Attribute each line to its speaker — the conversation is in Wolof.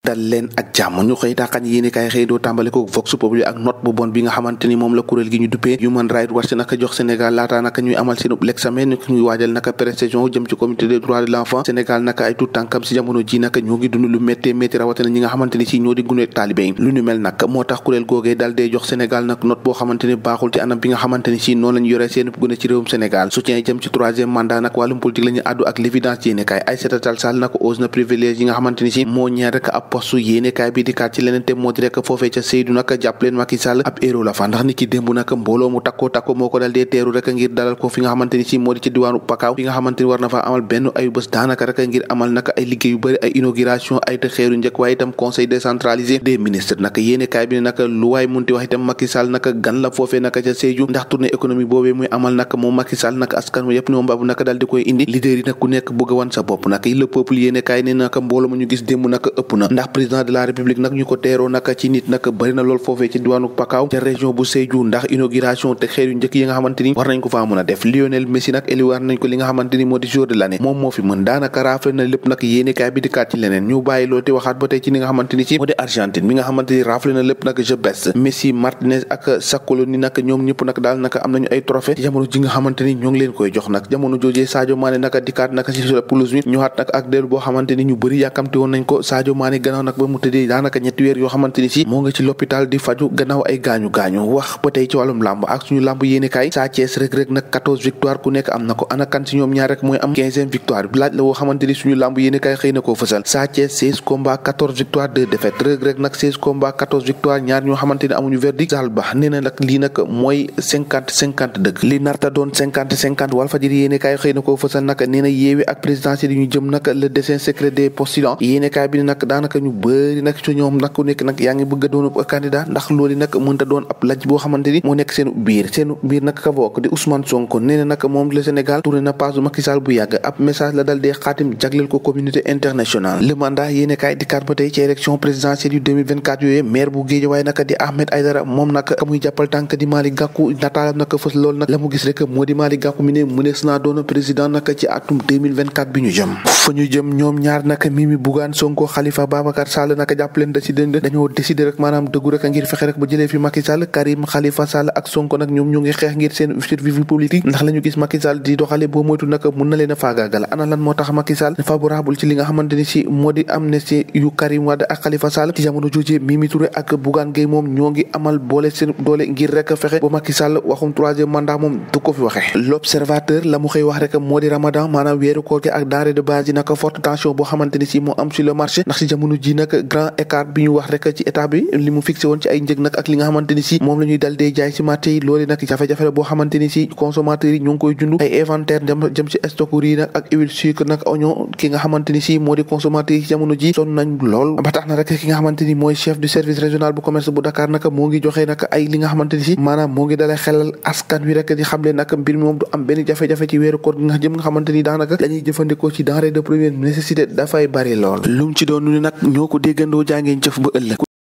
Speaker 1: dal leen ak jàmm ñu xëy tàqañ yéene kaay xëy doo tàmbale ko Vox Populi ak note bu bon bi nga xamante ni moom la kuréel gi ñu duppee Human Rights Watch naka jox Sénégal laata naka ñuy amal seen l'examen ñuy waajal naka pré-saison jëm ci comité des droits de l'enfant Sénégal naka ay tout tànkam si jamono ji naka ñoo ngi dund lu méttee métti rawatina ñi nga xamante ni si ñoo di gune taalibe yi lu ñu mel nag moo tax kuréel googee daal dee jox Sénégal nag note boo xamante ni baaxul ci anam bi nga xamante ni si noonu lañu yoree seen gune ci réewum Sénégal soutien jëm ci troisième mandat nag wàllum politique la ñu àddu ak l'évidence yéene kaay Aïssata Tall Sall naka ose na privilège yi nga xamante ni si moo ñeer rek ab poste yéene kaay bi di kaat ci leneen te moo di rek foofee ca Seydou nag jàpp leen Macky Sall ab héros la fa ndax ni ki démb nag mbooloo mu takko moo ko dal dee teeru rek ngir dalal ko fi nga xamante ni si moo di ci diwaanu Pakaaw fi nga xamante ni war na fa amal benn ay bés daanaka rek ngir amal nag ay liggéey yu bëri ay inauguration ay te xeeru njëkk waaye itam conseil décentralisé des ministres nag yéene kaay bi ne nag lu waay munti wax itam Macky Sall nag gan la foofee nag ca Sédhiou ndax tournée économique boobee muy amal nag moom Macky Sall nag askan wi yëpp ñoom mbabu nag dal di koy indi leader yi nag ku nekk bëgg a wan sa bopp nag le peuple yéene kaay ne nag mbooloo mu ñu gis démb nag ëpp na ndax président de la république nag ñu ko teeroo nag ci nit nag bëri na lool foofee ci diwaanu Pakaaw ca région bu Sédhiou ndax inauguration te xeer yu njëkk yi nga xamante ni war nañ ko faa mën a def Lionel Messi nag éliwaat nañ ko li nga xamante ni moo di jour de l'année moom moo fi mën daanaka raafle na lépp nag yéene kaay bi di kaat ci leneen ñu bàyyi loolu te waxaat ba tey ci li nga xamante ni ci moo di Argentine mi nga xamante ni raafle na lépp nag je bes Messi Martinez ak Sacconi nag ñoom ñëpp nag daal nag am nañu ay trophée ci jamono ji nga xamante ni ñoo ngi leen koy jox nag jamono joojee Sadio Mané nag dikkaat nag ci pelouse bi ñëwaat nag ak dellu boo xamante ni ñu bëri yàkkamti woon nañ ko Sadio Mané gannaaw nag ba mu tëddee daanaka ñetti weer yoo xamante ni si moo nga ci l'hôpital di faju gannaaw ay gaañu wax ba tey ci wàllum làmb ak suñu làmb yéene kaay Sa Thiès Reug Reug nag 14 victoire ku nekk am na ko ana kan si ñoom ñaar rek mooy am 15e victoire bi laaj la woo xamante ni suñu làmb yéene kaay xëy na koo fësal Sa Thiès 16 combats 14 victoire 2 défaites Reug Reug nag 16 combats 14 victoire ñaar ñoo xamante ni amuñu verdict sal ba nee na nag lii nag mooy 50-50 dëgg li narta doon 50-50 Walfadjri yéene kaay xëy na koo fësal nag nee na Yewwi ak présidentielle yi ñu jëm nag le dessin secret des postulants yéene kaay bi nag daanaka ñu bëri nag ci ñoom nag ku nekk nag yaa ngi bëgg a doon candidat ndax loolu nag mënta doon ab laj boo xamante ni moo nekk seen biir nag ka bokk di Ousmane Sonko nee na nag moom le Sénégal tourné na page Macky Sall bu yàgg ab message la dal dee xaatim jagleel ko communauté internationale le mandat yéene kaay di kaat ba tey ci élection présidentielle yu 2024 yooyu maire bu Guédiawaye nag di Ahmed Aïdara moom nag ka muy jàppal tànk di Malick Gakou nataalam nag fës loolu nag la mu gis rek moo di Malick Gakou mi ne mënees naa doon président nag ci atum 2024 bi ñu jëm fa ñu jëm ñoom ñaar nag Mimi Bougane Sonko Khalifa Babacar Sall nag jàppaleen dañoo décider rek maanaam dëggu rek ngir fexe rek ba jëlee fi Macky Sall Karim Khalifa Sall ak Sonko nag ñoom ñu ngi xeex ngir seen survie politique ndax la ñu gis Macky Sall di doxale boo moytu nag mun na leen a faagaagal ana lan moo tax Macky Sall favorable ci li nga xamante ni si moo di amnistie yu Karim Wade ak Khalifa Sall ci jamono jooju Mimi Touré ak Bougane Gueye moom ñoo ngi amal boole seen doole ngir rek fexe ba Macky Sall waxum troisième mandat moom du ko fi waxe l'observateur la mu xëy wax rek moo di Ramadan maanaam weeru koor gi ak denrée de base yi nag forte tension boo xamante ni si moo am sur le marché ndax si jamono ji nag grand écart bi ñu wax rek ci état bi li mu fixé woon ci ay njëg nag ak li nga xamante ni si moom la ñuy dal dee jaay si marché yi loolu nag jafe-jafe la boo xamante ni si consommateurs yi ñoo ngi koy dund ay inventaire jëm si stock riz nag ak huile sucre nag oignon ki nga xamante ni si moo di consommateurs yi jamono ji sonn nañ lool ba tax na rek ki nga xamante ni mooy chef du service régional bu commerce bu Dakar nag moo ngi joxe nag ay li nga xamante ni si maanaam moo ngi dalee xelal askan wi rek di xamle nag mbir mi moom du am benn jafe-jafe ci weeru koor gi nga jëm nga xamante ni daanaka lañuy jëfandikoo ci denrée de première nécessité dafay bari lool lu mu ci doon nu nag ñoo ko déggandoo jàngeen jëf ba ëllëg